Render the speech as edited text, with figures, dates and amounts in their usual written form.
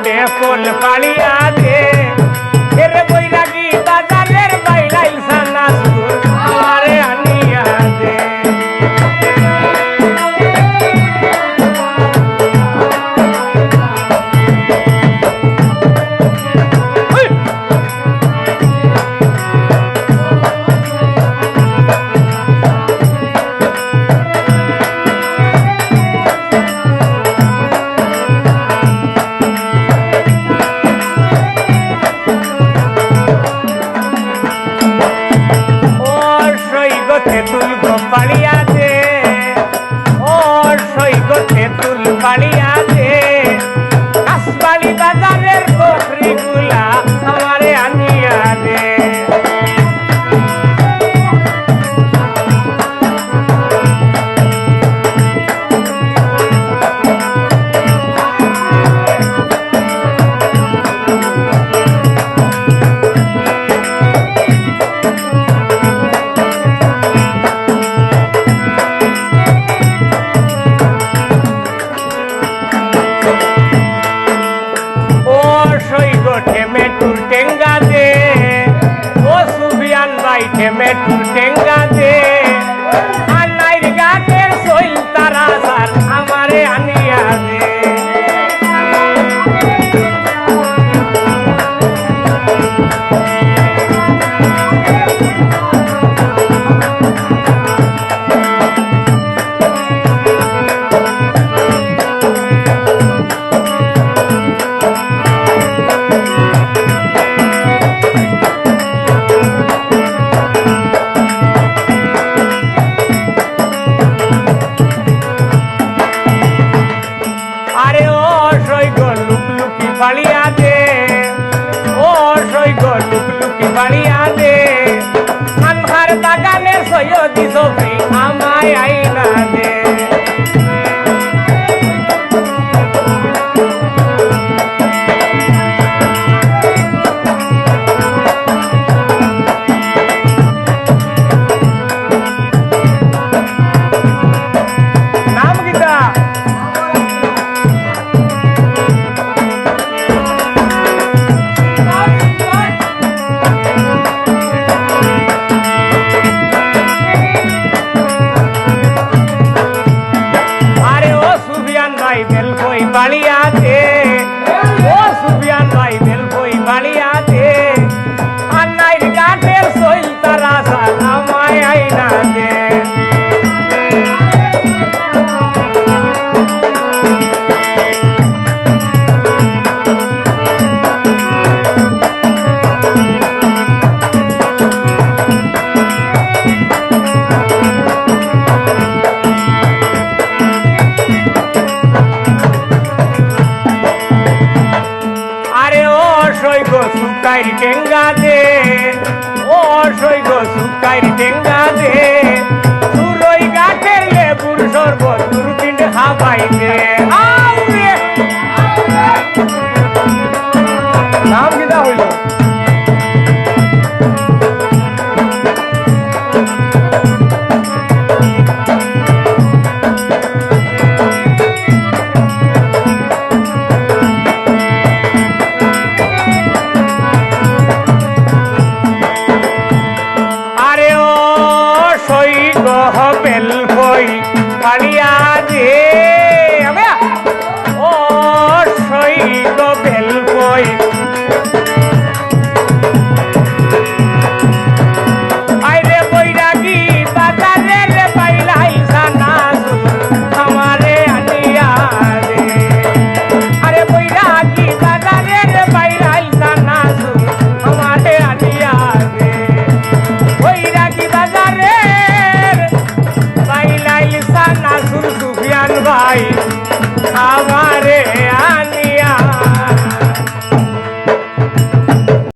দে ফুল পালিয়া দে এরে বৈরাগী বাজারের বাইলাই সানাসুর আমারে আনিয়া দে তেঁতুল গোপালিয়া দে ও সৈগ তেঁতুল পালিয়া দে কাশবাড়ি বাজারের বকরিগুলা আমারে আনিয়া দে টেঙ্গা দে ও সুবিয়ান ভাই টেমেটুর টেঙ্গা দে আর নাইর গাটের সইল তারা সার আমারে আনিয়া দে পালিয়া দে ও সৈগ লুকলুকি পালিয়া দে আনহার বাগানে সৈয়দি সফি আমায় আইনা দে নাম গীতা বালিয়া দে ও সুবিয়ান ভাই বেল বই বালিয়া দে আর নাইর গাটের সইল তারা সাল আমায় আইনা দে সুকাই টেঙ্গা দে ও সৈগ সুকাই টেঙ্গা দে সুরই গাছের লেবুর সর্বত দূরবীন হাবাই দে